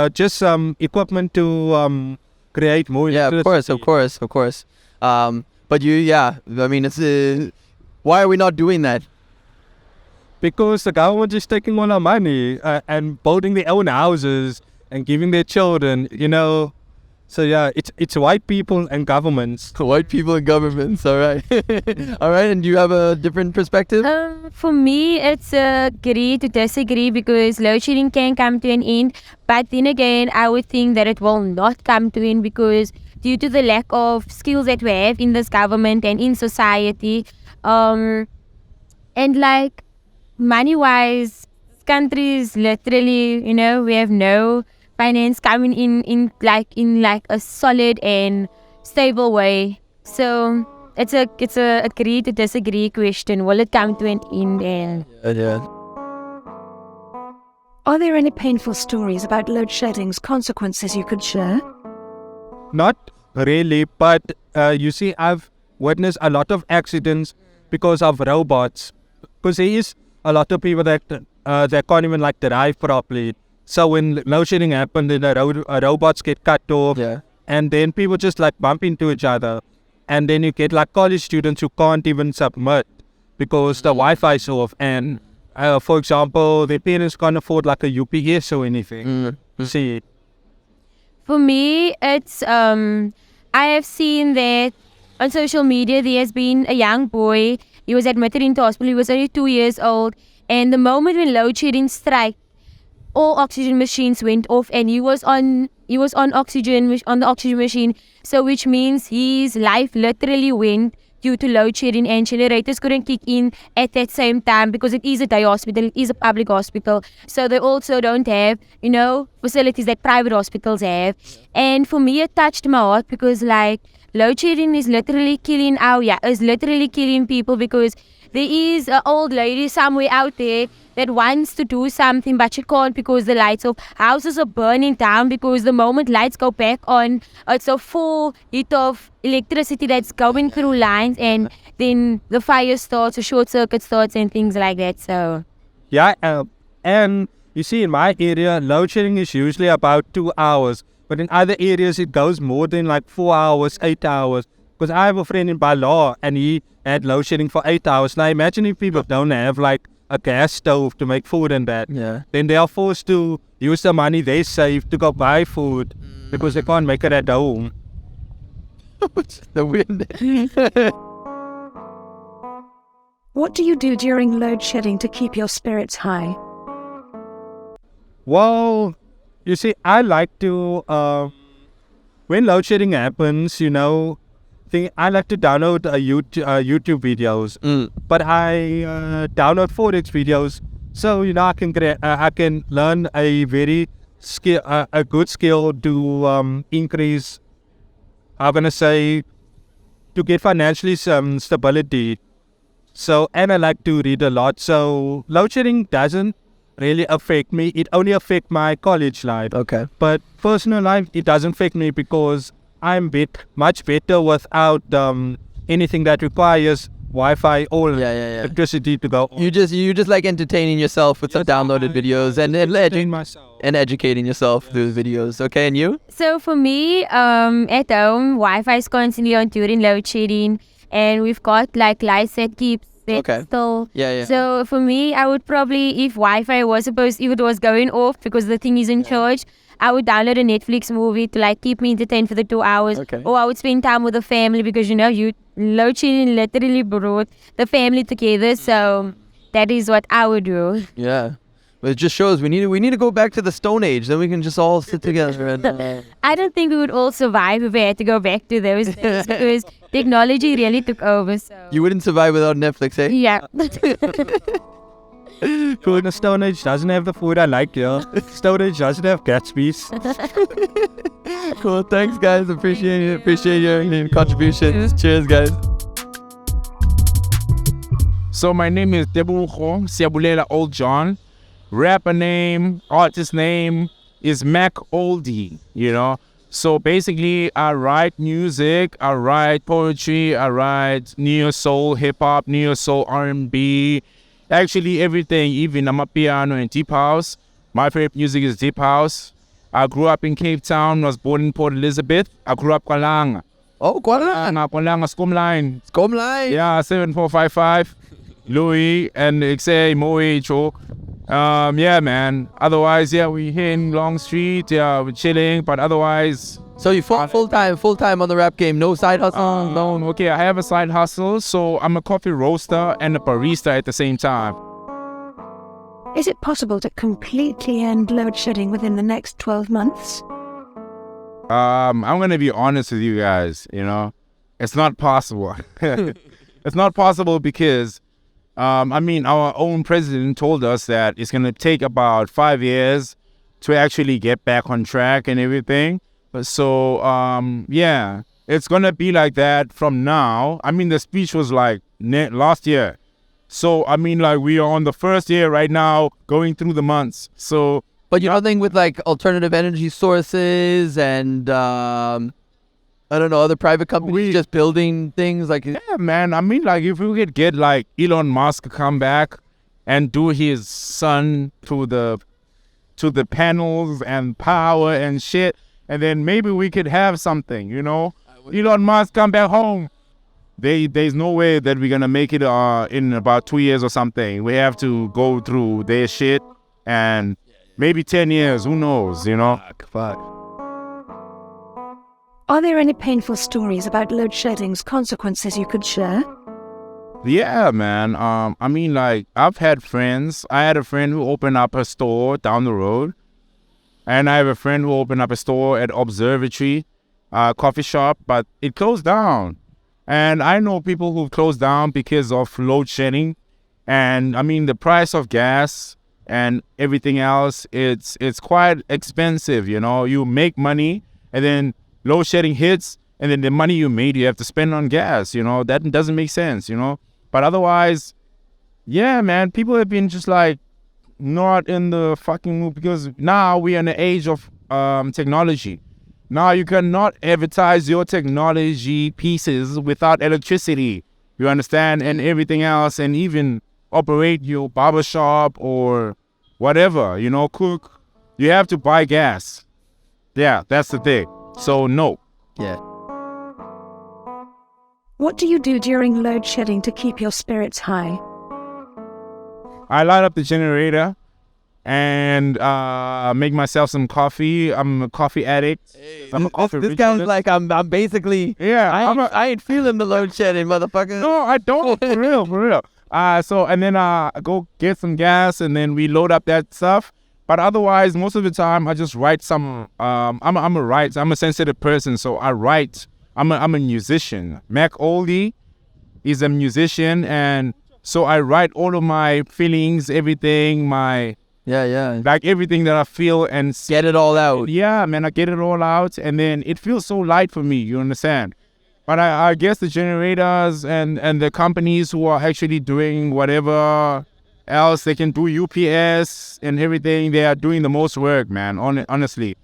just some equipment to create more electricity. Of course. But I mean, it's why are we not doing that? Because the government is taking all our money and building their own houses and giving their children, you know. So yeah, it's white people and governments. White people and governments, all right. All right, and do you have a different perspective? For me, it's agree to disagree because load shedding can come to an end. But then again, I would think that it will not come to an end because due to the lack of skills that we have in this government and in society, and like money-wise, this country is literally, you know, we have no finance coming in a solid and stable way. So it's a agree to disagree question. Will it come to an end? Yeah. Are there any painful stories about load shedding's consequences you could share? Not really, but you see, I've witnessed a lot of accidents because of robots. Because there is a lot of people that can't even like drive properly. So when load shedding happened, then robots get cut off, and then people just like bump into each other, and then you get like college students who can't even submit because the Wi-Fi is off, and for example, their parents can't afford like a UPS or anything. See. For me, it's I have seen that on social media there has been a young boy. He was admitted into hospital. He was only 2 years old. And the moment when load shedding struck, all oxygen machines went off, and he was on the oxygen machine. So which means his life literally went due to load shedding, and generators couldn't kick in at that same time because it is a day hospital, it is a public hospital. So they also don't have, facilities that private hospitals have. And for me, it touched my heart because load shedding is literally killing people, because there is an old lady somewhere out there that wants to do something, but she can't because the lights off. Houses are burning down because the moment lights go back on, it's a full heat of electricity that's going through lines, and then the fire starts, a short circuit starts, and things like that. So Yeah, and you see, in my area, load shedding is usually about 2 hours. But in other areas, it goes more than 4 hours, 8 hours. Because I have a friend in Bala, and he had load shedding for 8 hours. Now imagine if people don't have a gas stove to make food and that. Yeah. Then they are forced to use the money they save to go buy food because they can't make it at home. The wind. What do you do during load shedding to keep your spirits high? Well, you see, I like to, when load shedding happens, I like to download YouTube videos. But I download Forex videos, so I can learn a good skill to increase. I'm gonna say to get financially some stability. So, and I like to read a lot. So load shedding doesn't really affect me. It only affects my college life. Okay. But personal life, it doesn't affect me because I'm much better without anything that requires Wi-Fi or electricity to go on. You just like entertaining yourself with some downloaded videos and educating yourself through the videos. Okay, and you? So for me, at home, Wi-Fi is constantly on during load shedding, and we've got lights that keeps it still. Yeah. So for me, I would probably, if Wi-Fi was if it was going off because the thing is in charge, I would download a Netflix movie to keep me entertained for the 2 hours. Okay. Or I would spend time with the family because load shedding literally brought the family together. So that is what I would do. Yeah. But it just shows we need to go back to the Stone Age. Then we can just all sit together and. I don't think we would all survive if we had to go back to those days because technology really took over. So. You wouldn't survive without Netflix, eh? Yeah. Cool. The Stone Age doesn't have the food I like here. Stone Age doesn't have Gatsby's. Cool. Thanks, guys. Appreciate it. Appreciate your contributions. Cheers, guys. So my name is Debucho Siabulela Old John. Rapper name, artist name is Mac Oldie, So basically, I write music, I write poetry, I write neo soul, hip hop, neo soul, R&B, actually everything. Even I'm a piano and deep house. My favorite music is deep house. I grew up in Cape Town. Was born in Port Elizabeth. I grew up Langa. Oh, Langa. Langa Skomline. Skomline. Yeah, 7455. Louis and Xe Moe Cho. Yeah, man. Otherwise, we here in Long Street. Yeah, we're chilling. But otherwise, so you full time on the rap game. No side hustle. No. Okay, I have a side hustle. So I'm a coffee roaster and a barista at the same time. Is it possible to completely end load shedding within the next 12 months? I'm gonna be honest with you guys. It's not possible. It's not possible because. Our own president told us that it's going to take about 5 years to actually get back on track and everything. So, it's going to be like that from now. The speech was last year. So, we are on the first year right now, going through the months. So, but you're nothing with alternative energy sources and, I don't know, other private companies just building things Yeah, man. If we could get Elon Musk to come back and do his son to the panels and power and shit, and then maybe we could have something, Elon Musk come back home. There's no way that we're gonna make it in about 2 years or something. We have to go through their shit and maybe 10 years. Who knows? Fuck. Are there any painful stories about load shedding's consequences you could share? Yeah, man. I mean, like, I've had friends. I had a friend who opened up a store down the road. And I have a friend who opened up a store at Observatory, coffee shop, but it closed down. And I know people who've closed down because of load shedding. And I mean, the price of gas and everything else, it's quite expensive, you know. You make money and then load shedding hits, and then the money you made, you have to spend on gas, you know. That doesn't make sense, you know. But otherwise, yeah, man, people have been just like not in the fucking mood, because now we are in the age of technology. Now you cannot advertise your technology pieces without electricity, you understand, and everything else, and even operate your barbershop or whatever, you know, cook. You have to buy gas. Yeah, that's the thing. So no. Yeah. What do you do during load shedding to keep your spirits high? I light up the generator and make myself some coffee. I'm a coffee addict. I'm a coffee This sounds like I'm basically... Yeah. I ain't feeling the load shedding, motherfucker. No, I don't. For real. And then I go get some gas, and then we load up that stuff. But otherwise, most of the time, I just write some... I'm a sensitive person, so I write. I'm a musician. Mac Oldie is a musician, and so I write all of my feelings, everything, like everything that I feel, and get it all out. Yeah, man, I get it all out, and then it feels so light for me, you understand? But I guess the generators and the companies who are actually doing whatever else they can do, UPS and everything, they are doing the most work, man, honestly.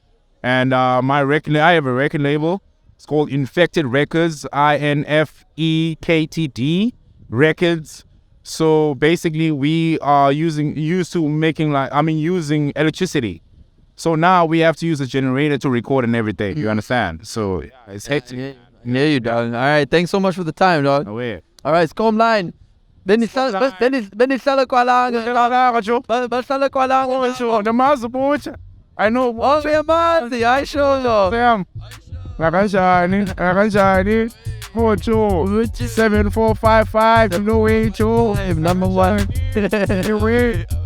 And I have a record label. It's called Infected Records, INFEKTD Records. So basically, we are using electricity. So now we have to use a generator to record and everything. You understand? So yeah, it's hectic. Yeah, you dog. All right, thanks so much for the time, dog. Oh, yeah. All right, Scom Line. Benisala Kwalanga. I know. Oh, Yamazi, I show you. Sam. Rakanjani. Mojo 7455. You know it, Joe. Number one.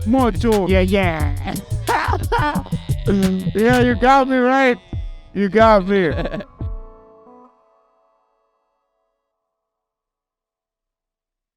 Mojo. Yeah. Yeah, you got me right. You got me.